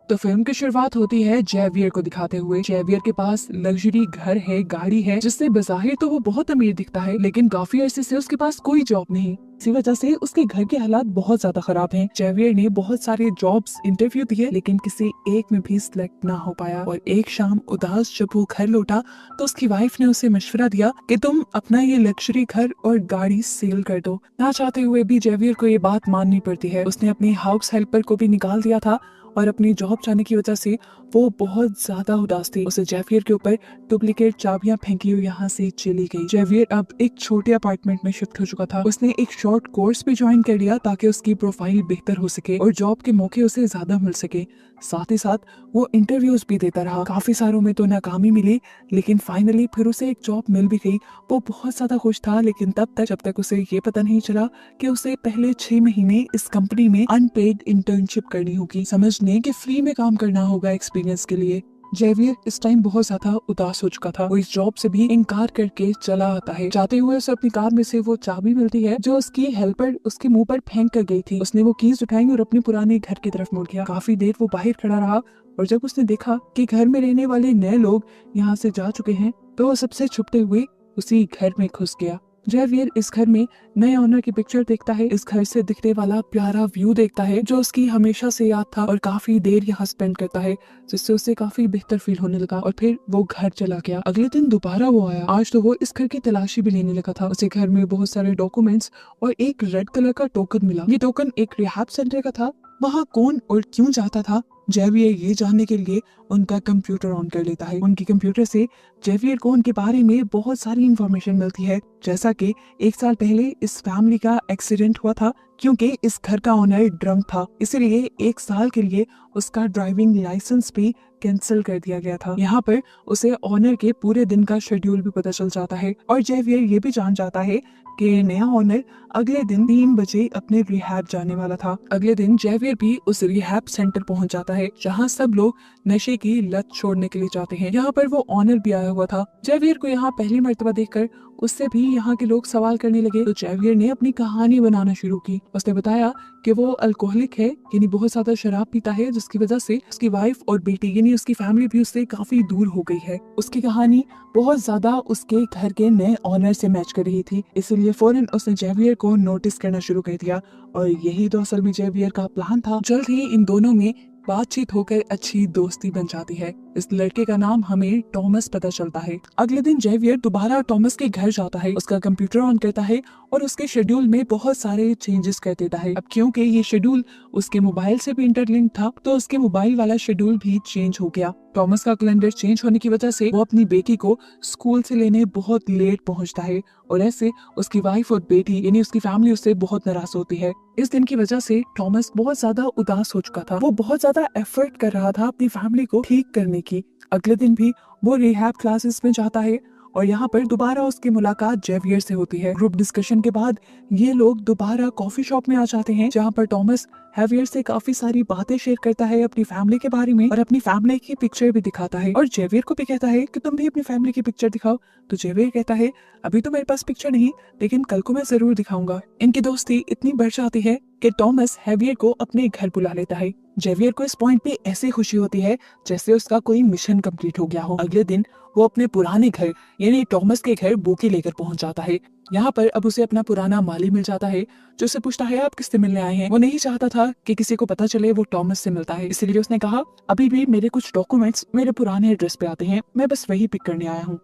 तो फिल्म की शुरुआत होती है जेवियर को दिखाते हुए। जेवियर के पास लग्जरी घर है, गाड़ी है, जिससे बज़ाहिर तो वो बहुत अमीर दिखता है, लेकिन काफी अरसे से उसके पास कोई जॉब नहीं। इसी वजह से उसके घर के हालात बहुत ज्यादा खराब हैं। जेवियर ने बहुत सारे जॉब्स इंटरव्यू दिए, लेकिन किसी एक में भी सिलेक्ट ना हो पाया। और एक शाम उदास जब वो घर लौटा तो उसकी वाइफ ने उसे मशवरा दिया कि तुम अपना ये लग्जरी घर और गाड़ी सेल कर दो। ना चाहते हुए भी जेवियर को ये बात माननी पड़ती है। उसने अपनी हाउस हेल्पर को भी निकाल दिया था और अपनी जॉब जाने की वजह से वो बहुत ज्यादा उदास थी। उसे जेवियर के ऊपर डुप्लीकेट चाबियां फेंकी हुई यहाँ से चली गई। जेवियर अब एक छोटे अपार्टमेंट में शिफ्ट हो चुका था। उसने एक शॉर्ट कोर्स भी ज्वाइन कर लिया ताकि उसकी प्रोफाइल बेहतर हो सके और जॉब के मौके उसे ज्यादा मिल सके। साथ ही साथ वो इंटरव्यूज भी देता रहा। काफी सारों में तो नाकामी मिली, लेकिन फाइनली फिर उसे एक जॉब मिल भी गई। वो बहुत ज्यादा खुश था, लेकिन तब तक जब तक उसे ये पता नहीं चला कि उसे पहले 6 महीने इस कंपनी में अनपेड इंटर्नशिप करनी होगी। समझने कि फ्री में काम करना होगा एक्सपीरियंस के लिए। जेवियर इस टाइम बहुत ज्यादा उदास हो चुका था। वो इस जॉब से भी इनकार करके चला आता है। जाते हुए उसे अपनी कार में से वो चाबी मिलती है जो उसकी हेल्पर उसके मुंह पर फेंक कर गई थी। उसने वो कीज उठाई और अपने पुराने घर की तरफ मुड़ गया। काफी देर वो बाहर खड़ा रहा और जब उसने देखा कि घर में रहने वाले नए लोग यहाँ से जा चुके हैं तो वो सबसे छुपते हुए उसी घर में घुस गया। जेवियर इस घर में नए ओनर की पिक्चर देखता है। इस घर से दिखने वाला प्यारा व्यू देखता है जो उसकी हमेशा से याद था और काफी देर यहाँ स्पेंड करता है, जिससे उसे काफी बेहतर फील होने लगा। और फिर वो घर चला गया। अगले दिन दोबारा वो आया। आज तो वो इस घर की तलाशी भी लेने लगा था। उसे घर में बहुत सारे डॉक्यूमेंट्स और एक रेड कलर का टोकन मिला। ये टोकन एक रिहैब सेंटर का था। वहाँ कौन और क्यों जाता था, जेवियर ये जानने के लिए उनका कंप्यूटर ऑन कर लेता है। उनके कंप्यूटर से जेवियर को उनके बारे में बहुत सारी इंफॉर्मेशन मिलती है, जैसा कि 1 साल पहले इस फैमिली का एक्सीडेंट हुआ था क्योंकि इस घर का ओनर ड्रंक था, इसलिए 1 साल के लिए उसका ड्राइविंग लाइसेंस भी कैंसिल कर दिया गया था। यहाँ पर उसे ओनर के पूरे दिन का शेड्यूल भी पता चल जाता है और जेवियर ये भी जान जाता है कि नया ओनर अगले दिन 3 बजे अपने रिहैब जाने वाला था। अगले दिन जेवियर भी उस रिहैब सेंटर पहुंच जाता है जहां सब लोग नशे की लत छोड़ने के लिए जाते हैं। यहाँ पर वो ओनर भी आया हुआ था। जेवियर को यहाँ पहली मर्तबा देखकर उससे भी यहाँ के लोग सवाल करने लगे, तो जेवियर ने अपनी कहानी बनाना शुरू की। उसने बताया कि वो अल्कोहलिक है, यानी बहुत ज्यादा शराब पीता है, जिसकी वजह से उसकी वाइफ और बेटी यानी उसकी फैमिली भी उससे काफी दूर हो गई है। उसकी कहानी बहुत ज्यादा उसके घर के नए ऑनर से मैच कर रही थी, इसलिए फौरन उसने जेवियर को नोटिस करना शुरू कर दिया। और यही तो असल में जेवियर का प्लान था। जल्द ही इन दोनों में बातचीत होकर अच्छी दोस्ती बन जाती है। इस लड़के का नाम हमें टॉमस पता चलता है। अगले दिन जेवियर दोबारा टॉमस के घर जाता है, उसका कंप्यूटर ऑन करता है और उसके शेड्यूल में बहुत सारे चेंजेस कर देता है। अब क्योंकि ये शेड्यूल उसके मोबाइल से भी इंटरलिंक था, तो उसके मोबाइल वाला शेड्यूल भी चेंज हो गया। टॉमस का कैलेंडर चेंज होने की वजह से वो अपनी बेटी को स्कूल से लेने बहुत लेट पहुंचता है और ऐसे उसकी वाइफ और बेटी यानी उसकी फैमिली उससे बहुत नाराज होती है। इस दिन की वजह से टॉमस बहुत ज्यादा उदास हो चुका था। वो बहुत ज्यादा एफर्ट कर रहा था अपनी फैमिली को ठीक करने की। अगले दिन भी वो रिहैब क्लासेस में जाता है और यहाँ पर दोबारा उसकी मुलाकात जेवियर से होती है। ग्रुप डिस्कशन के बाद ये लोग दोबारा कॉफी शॉप में आ जाते हैं, जहाँ पर टॉमस जेवियर से काफी सारी बातें शेयर करता है अपनी फैमिली के बारे में और अपनी फैमिली की पिक्चर भी दिखाता है और जेवियर को भी कहता है कि तुम भी अपनी फैमिली की पिक्चर दिखाओ। तो जेवियर कहता है अभी तो मेरे पास पिक्चर नहीं, लेकिन कल को मैं जरूर दिखाऊंगा। इनकी दोस्ती इतनी बढ़ जाती है कि टॉमस जेवियर को अपने घर बुला लेता है। जेवियर को इस पॉइंट पे ऐसे खुशी होती है जैसे उसका कोई मिशन कंप्लीट हो गया हो। अगले दिन वो अपने पुराने घर यानी टॉमस के घर बोकी लेकर पहुंच जाता है। यहाँ पर अब उसे अपना पुराना माली मिल जाता है जो उसे पूछता है आप किससे मिलने आए हैं। वो नहीं चाहता था कि किसी को पता चले वो टॉमस से मिलता है, इसलिए उसने कहा अभी भी मेरे कुछ डॉक्यूमेंट्स मेरे पुराने एड्रेस पे आते हैं, मैं बस वही पिक करने आया हूँ।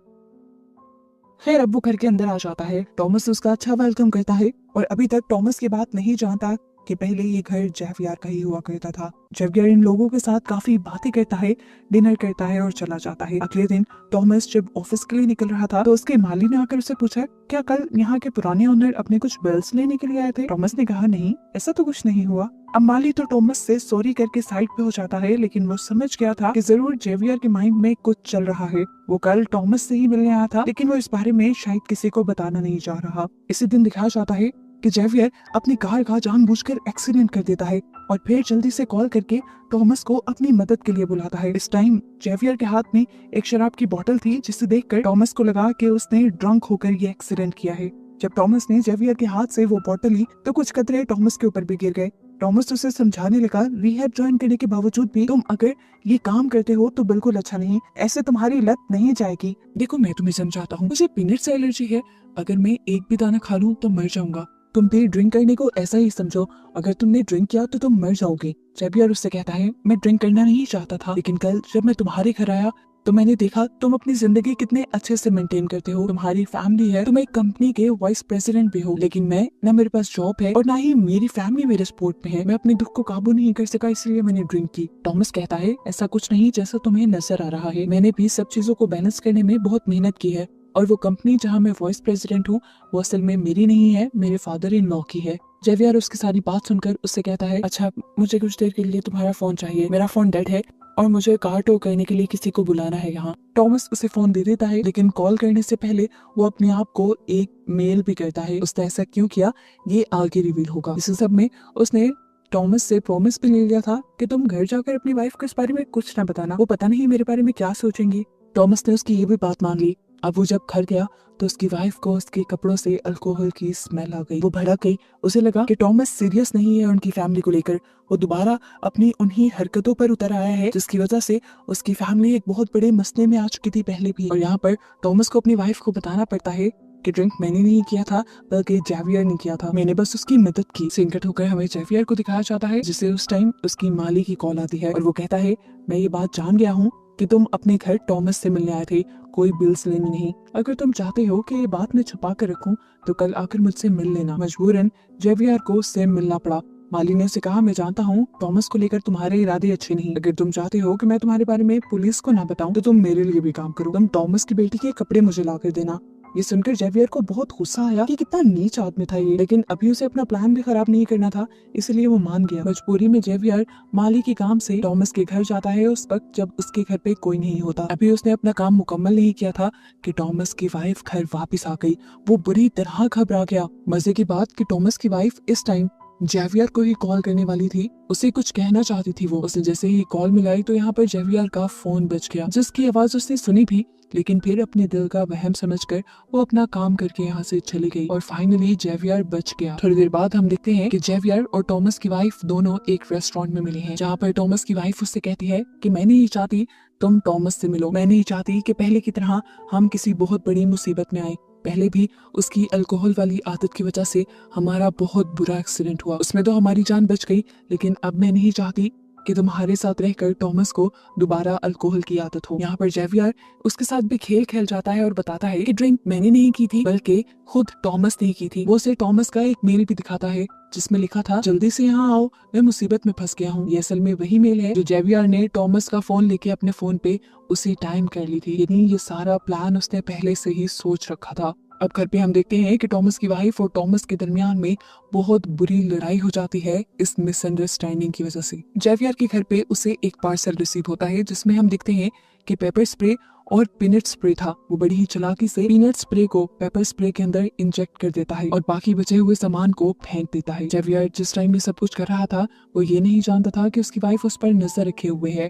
खैर अब वो घर के अंदर आ जाता है। टॉमस उसका अच्छा वेलकम करता है और अभी तक टॉमस ये बात नहीं जानता कि पहले ये घर जेवियर का ही हुआ करता था। जेवियर इन लोगों के साथ काफी बातें करता है, डिनर करता है और चला जाता है। अगले दिन टॉमस जब ऑफिस के लिए निकल रहा था तो उसके माली ने आकर उसे पूछा क्या कल यहाँ के पुराने ओनर अपने कुछ बिल्स लेने के लिए आए थे। टॉमस ने कहा नहीं, ऐसा तो कुछ नहीं हुआ। अब माली तो टॉमस से सॉरी करके साइड पे हो जाता है, लेकिन वो समझ गया था कि जरूर जेवियर के माइंड में कुछ चल रहा है। वो कल टॉमस से ही मिलने आया था, लेकिन वो इस बारे में शायद किसी को बताना नहीं चाह रहा। इसी दिन दिखाया जाता है कि जेवियर अपनी कार का जानबूझकर एक्सीडेंट कर देता है और फिर जल्दी से कॉल करके टॉमस को अपनी मदद के लिए बुलाता है। इस टाइम जेवियर के हाथ में एक शराब की बोतल थी, जिसे देखकर टॉमस को लगा कि उसने ड्रंक होकर ये एक्सीडेंट किया है। जब टॉमस ने जेवियर के हाथ से वो बोतल ली तो कुछ कतरे टॉमस के ऊपर भी गिर गए। टॉमस उसे समझाने लगा, रिहैब ज्वाइन करने के बावजूद भी तुम अगर ये काम करते हो तो बिल्कुल अच्छा नहीं, ऐसे तुम्हारी लत नहीं जाएगी। देखो मैं तुम्हें समझाता हूँ, मुझे पीनट से एलर्जी है, अगर मैं एक भी दाना खा लूँ तो मर जाऊंगा। तुम भी ड्रिंक करने को ऐसा ही समझो, अगर तुमने ड्रिंक किया तो तुम मर जाओगे। जेवियर उससे कहता है, मैं ड्रिंक करना नहीं चाहता था, लेकिन कल जब मैं तुम्हारे घर आया तो मैंने देखा तुम अपनी जिंदगी कितने अच्छे से मेंटेन करते हो, तुम्हारी फैमिली है, तुम एक कंपनी के वाइस प्रेसिडेंट भी हो, लेकिन मैं ना मेरे पास जॉब है और ना ही मेरी फैमिली मेरे सपोर्ट में है। मैं अपने दुख को काबू नहीं कर सका, इसलिए मैंने ड्रिंक की। टॉमस कहता है, ऐसा कुछ नहीं जैसा तुम्हें नजर आ रहा है, मैंने भी सब चीजों को बैलेंस करने में बहुत मेहनत की है, और वो कंपनी जहाँ मैं वाइस प्रेसिडेंट हूँ वो असल में मेरी नहीं है, मेरे फादर इन लॉ की है। जेवियर उसकी सारी बात सुनकर उससे कहता है, अच्छा मुझे कुछ देर के लिए तुम्हारा फोन चाहिए, मेरा फोन डेड है और मुझे कार टो करने के लिए किसी को बुलाना है यहाँ। टॉमस उसे फोन दे देता है, लेकिन कॉल करने से पहले वो अपने आप को एक मेल भी करता है। उसने ऐसा क्यों किया ये आगे रिवील होगा। इस सब में उसने टॉमस से प्रॉमिस भी ले लिया था कि तुम घर जाकर अपनी वाइफ को इस बारे में कुछ ना बताना, वो पता नहीं मेरे बारे में क्या सोचेंगी। टॉमस ने उसकी ये भी बात मान ली। अब वो जब घर गया तो उसकी वाइफ को उसके कपड़ों से अल्कोहल की स्मेल आ गई। वो भड़क गई, उसे लगा कि टॉमस सीरियस नहीं है उनकी फैमिली को लेकर। वो दोबारा अपनी उन्हीं हरकतों पर उतर आया है जिसकी वजह से उसकी फैमिली एक बहुत बड़े मसले में आ चुकी थी पहले भी। और यहाँ पर टॉमस को अपनी वाइफ को बताना पड़ता है कि ड्रिंक मैंने नहीं किया था बल्कि जेवियर ने किया था, मैंने बस उसकी मदद की। सिंकट होकर हमें जेवियर को दिखाया जाता है, जिसे उस टाइम उसकी माली की कॉल आती है और वो कहता है, मैं ये बात जान गया हूँ कि तुम अपने घर टॉमस से मिलने आए थे, कोई बिल्स लेने नहीं। अगर तुम चाहते हो कि ये बात मैं छुपा कर रखूं तो कल आकर मुझसे मिल लेना। मजबूरन जेवियर को उससे मिलना पड़ा। माली ने उसे कहा, मैं जानता हूँ टॉमस को लेकर तुम्हारे इरादे अच्छे नहीं, अगर तुम चाहते हो कि मैं तुम्हारे बारे में पुलिस को ना बताऊं तो तुम मेरे लिए भी काम करो, तुम टॉमस की बेटी के कपड़े मुझे ला कर देना। ये सुनकर जेवियर को बहुत गुस्सा आया कि कितना नीच आदमी था ये, लेकिन अभी उसे अपना प्लान भी खराब नहीं करना था, इसलिए वो मान गया। मजबूरी में जेवियर माली के काम से टॉमस के घर जाता है उस वक्त जब उसके घर पे कोई नहीं होता। अभी उसने अपना काम मुकम्मल नहीं किया था कि टॉमस की वाइफ घर वापस आ गई। वो बुरी तरह घबरा गया। मजे की बात कि टॉमस की वाइफ इस टाइम जेवियर को ही कॉल करने वाली थी, उसे कुछ कहना चाहती थी। वो उसने जैसे ही कॉल मिलाई तो यहाँ पर जेवियर का फोन बज गया, जिसकी आवाज उसने सुनी भी, लेकिन फिर अपने दिल का वहम समझकर वो अपना काम करके यहाँ से चली गई और फाइनली जेवियर बच गया। थोड़ी देर बाद हम देखते हैं कि जेवियर और टॉमस की वाइफ दोनों एक रेस्टोरेंट में मिले हैं, जहाँ पर टॉमस की वाइफ उससे कहती है कि मैं नहीं चाहती तुम टॉमस से मिलो, मैं नहीं चाहती कि पहले की तरह हम किसी बहुत बड़ी मुसीबत में आए। पहले भी उसकी अल्कोहल वाली आदत की वजह से हमारा बहुत बुरा एक्सीडेंट हुआ, उसमें तो हमारी जान बच गई, लेकिन अब मैं नहीं चाहती कि तुम्हारे साथ रहकर टॉमस को दोबारा अल्कोहल की आदत हो। यहाँ पर जेवियर उसके साथ भी खेल खेल जाता है और बताता है कि ड्रिंक मैंने नहीं की थी बल्कि खुद टॉमस ने की थी। वो उसे टॉमस का एक मेल भी दिखाता है जिसमें लिखा था, जल्दी से यहाँ आओ, मैं मुसीबत में फंस गया हूँ। ये असल में वही मेल है जो जेवियर ने टॉमस का फोन लेके अपने फोन पे उसी टाइम कर ली थी, यानी ये सारा प्लान उसने पहले से ही सोच रखा था। अब घर पे हम देखते हैं कि टॉमस की वाइफ और टॉमस के दरमियान में बहुत बुरी लड़ाई हो जाती है इस मिसअंडरस्टैंडिंग की वजह से। जेवियर के घर पे उसे एक पार्सल रिसीव होता है जिसमें हम देखते हैं कि पेपर स्प्रे और पीनट स्प्रे था। वो बड़ी ही चालाकी से पीनट स्प्रे को पेपर स्प्रे के अंदर इंजेक्ट कर देता है और बाकी बचे हुए सामान को फेंक देता है। जेवियर जिस टाइम ये सब कुछ कर रहा था वो ये नहीं जानता था कि उसकी वाइफ उस पर नजर रखे हुए है।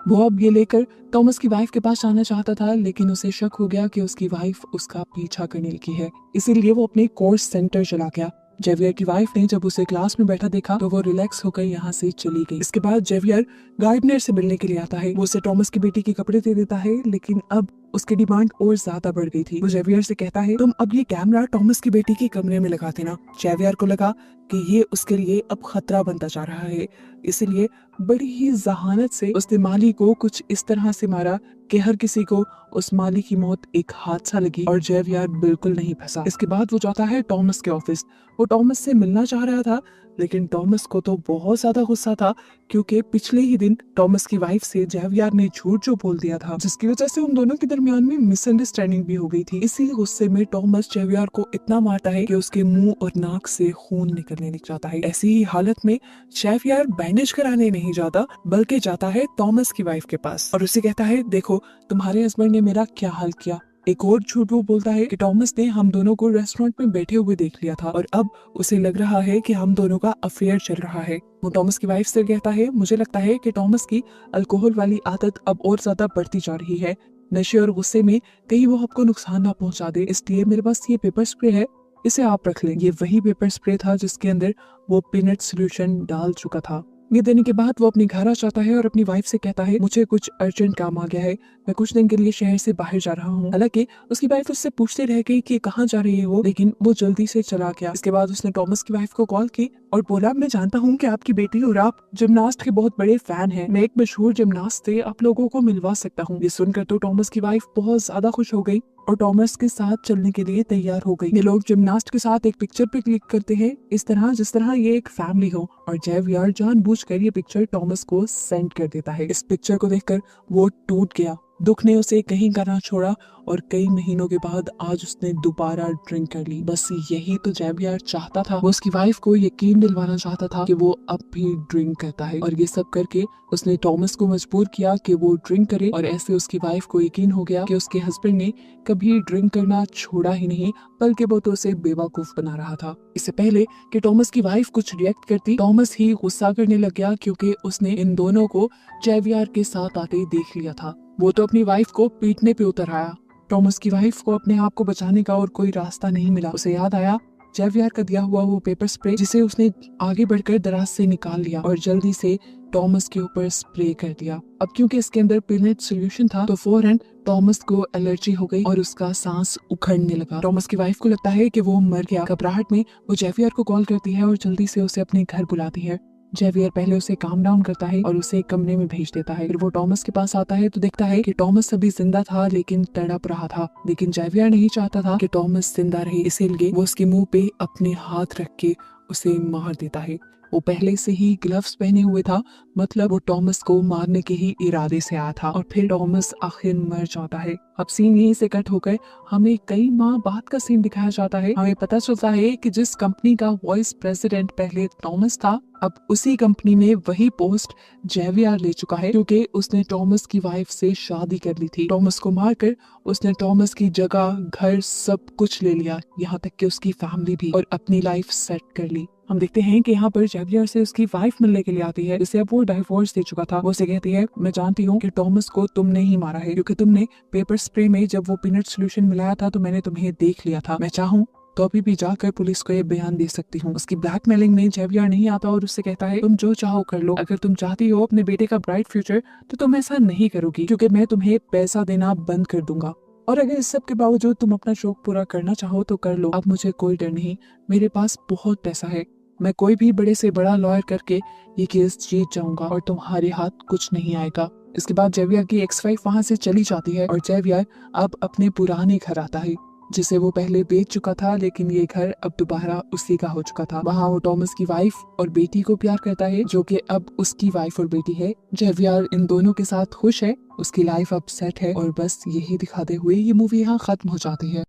वो अब ये लेकर टॉमस की वाइफ के पास जाना चाहता था, लेकिन उसे शक हो गया कि उसकी वाइफ उसका पीछा करने लगी है, इसीलिए वो अपने कोर्स सेंटर चला गया। जेवियर की वाइफ ने जब उसे क्लास में बैठा देखा तो वो रिलैक्स होकर यहाँ से चली गई। इसके बाद जेवियर गार्डनर से मिलने के लिए आता है। वो उसे टॉमस की बेटी के कपड़े दे देता है, लेकिन अब उसकी डिमांड और ज्यादा बढ़ गई थी। वो जेवियर से कहता है, तुम अब ये कैमरा टॉमस की बेटी के कमरे में लगा देना। जेवियर को लगा कि ये उसके लिए अब खतरा बनता जा रहा है, इसलिए बड़ी ही जहानत से उसने माली को कुछ इस तरह से मारा कि हर किसी को उस माली की मौत एक हादसा लगी और जेवियर बिल्कुल नहीं फंसा। इसके बाद वो जाता है टॉमस के ऑफिस। वो टॉमस से मिलना चाह रहा था, लेकिन टॉमस को तो बहुत ज्यादा गुस्सा था क्योंकि पिछले ही दिन टॉमस की वाइफ से जेवियर ने झूठ जो बोल दिया था, जिसकी वजह से उन दोनों के दरमियान में मिसअंडरस्टैंडिंग भी हो गई थी। इसी गुस्से में टॉमस जेवियर को इतना मारता है कि उसके मुंह और नाक से खून निकलने लग जाता है। ऐसी ही हालत में जेवियर बैंडेज कराने नहीं जाता बल्कि जाता है टॉमस की वाइफ के पास और उसे कहता है, देखो तुम्हारे हस्बैंड ने मेरा क्या हाल किया। एक और झूठ वो बोलता है कि टॉमस ने हम दोनों को रेस्टोरेंट में बैठे हुए देख लिया था और अब उसे लग रहा है कि हम दोनों का अफेयर चल रहा है। वो टॉमस की वाइफ से कहता है, मुझे लगता है कि टॉमस की अल्कोहल वाली आदत अब और ज्यादा बढ़ती जा रही है। नशे और गुस्से में कहीं वो आपको नुकसान ना पहुंचा दे, इसलिए मेरे पास ये पेपर स्प्रे है, इसे आप रख लें। ये वही पेपर स्प्रे था जिसके अंदर वो पीनट सोल्यूशन डाल चुका था। ये देने के बाद वो अपने घर आ जाता है और अपनी वाइफ से कहता है, मुझे कुछ अर्जेंट काम आ गया है, मैं कुछ दिन के लिए शहर से बाहर जा रहा हूँ। हालांकि उसकी वाइफ उससे पूछते रह गई कि कहाँ जा रही है वो, लेकिन वो जल्दी से चला गया। इसके बाद उसने टॉमस की वाइफ को कॉल की और बोला, मैं जानता हूँ कि आपकी बेटी और आप जिमनास्ट के बहुत बड़े फैन हैं। मैं एक मशहूर जिमनास्ट से आप लोगों को मिलवा सकता हूँ। ये सुनकर तो टॉमस की वाइफ बहुत ज्यादा खुश हो गई और टॉमस के साथ चलने के लिए तैयार हो गई। ये लोग जिमनास्ट के साथ एक पिक्चर पे क्लिक करते हैं, इस तरह जिस तरह ये एक फैमिली हो, और जेवियर जानबूझकर ये पिक्चर टॉमस को सेंड कर देता है। इस पिक्चर को देखकर वो टूट गया। दुख ने उसे कहीं का ना छोड़ा और कई महीनों के बाद आज उसने दोबारा ड्रिंक कर ली। बस यही तो जेवियर चाहता था। वो उसकी वाइफ को यकीन दिलवाना चाहता था कि वो अब भी ड्रिंक करता है, और ये सब करके उसने टॉमस को मजबूर किया कि वो ड्रिंक करे। और ऐसे उसकी वाइफ को यकीन हो गया कि उसके हस्बैंड ने कभी ड्रिंक करना छोड़ा ही नहीं, बल्कि वो तो उसे बेवकूफ बना रहा था। इससे पहले कि टॉमस की वाइफ कुछ रिएक्ट करती, टॉमस ही गुस्सा करने लग गया, क्योंकि उसने इन दोनों को जेवियर के साथ आते देख लिया था। वो तो अपनी वाइफ को पीटने पे उतर आया। टॉमस की वाइफ को अपने आप को बचाने का और कोई रास्ता नहीं मिला। उसे याद आया जेवियर का दिया हुआ वो पेपर स्प्रे, जिसे उसने आगे बढ़कर दराज से निकाल लिया और जल्दी से टॉमस के ऊपर स्प्रे कर दिया। अब क्योंकि इसके अंदर पीनट सोल्यूशन था तो फौरन टॉमस को एलर्जी हो गई और उसका सांस उखड़ने लगा। टॉमस की वाइफ को लगता है कि वो मर गया। घबराहट में वो जेवियर को कॉल करती है और जल्दी से उसे अपने घर बुलाती है। जेवियर पहले उसे काम डाउन करता है और उसे एक कमरे में भेज देता है। फिर वो टॉमस के पास आता है तो देखता है कि टॉमस अभी जिंदा था लेकिन तड़प रहा था। लेकिन जेवियर नहीं चाहता था कि टॉमस जिंदा रहे, इसीलिए वो उसके मुंह पे अपने हाथ रख के उसे मार देता है। वो पहले से ही ग्लव्स पहने हुए था, मतलब वो टॉमस को मारने के ही इरादे से आया था। और फिर टॉमस आखिर मर जाता है। अब सीन यहीं से कट होकर हमें कई माह बाद का सीन दिखाया जाता है। हमें पता चलता है कि जिस कंपनी का वाइस प्रेसिडेंट पहले टॉमस था, अब उसी कंपनी में वही पोस्ट जेवियर ले चुका है, क्योंकि उसने टॉमस की वाइफ से शादी कर ली थी। टॉमस को मारकर उसने टॉमस की जगह, घर, सब कुछ ले लिया, यहाँ तक कि उसकी फैमिली भी, और अपनी लाइफ सेट कर ली। हम देखते हैं कि यहाँ पर जेवियर से उसकी वाइफ मिलने के लिए आती है, जिसे अब वो डाइवोर्स दे चुका था। वो उसे कहती है, मैं जानती हूँ कि टॉमस को तुमने ही मारा है, क्योंकि तुमने पेपर स्प्रे में जब वो पीनट सोल्यूशन मिलाया था तो मैंने तुम्हें देख लिया था। मैं चाहूँ तो अभी भी जाकर पुलिस को ये बयान दे सकती हूँ। उसकी ब्लैकमेलिंग में जेवियर नहीं आता और उससे कहता है, तुम जो चाहो कर लो। अगर तुम चाहती हो अपने बेटे का ब्राइट फ्यूचर तो तुम ऐसा नहीं करोगी, क्योंकि मैं तुम्हें पैसा देना बंद कर दूंगा। और अगर इस सब के बावजूद तुम अपना शौक पूरा करना चाहो तो कर लो। अब मुझे कोई डर नहीं, मेरे पास बहुत पैसा है। मैं कोई भी बड़े से बड़ा लॉयर करके ये केस जीत जाऊंगा और तुम्हारे हाथ कुछ नहीं आएगा। इसके बाद जेवियर की एक्स वाइफ वहाँ से चली जाती है और जेवियर अब अपने पुराने घर आता है, जिसे वो पहले बेच चुका था, लेकिन ये घर अब दोबारा उसी का हो चुका था। वहाँ वो टॉमस की वाइफ और बेटी को प्यार करता है, जो कि अब उसकी वाइफ और बेटी है। जेवियर इन दोनों के साथ खुश है, उसकी लाइफ अब सेट है, और बस यही दिखाते हुए ये मूवी यहाँ खत्म हो जाती है।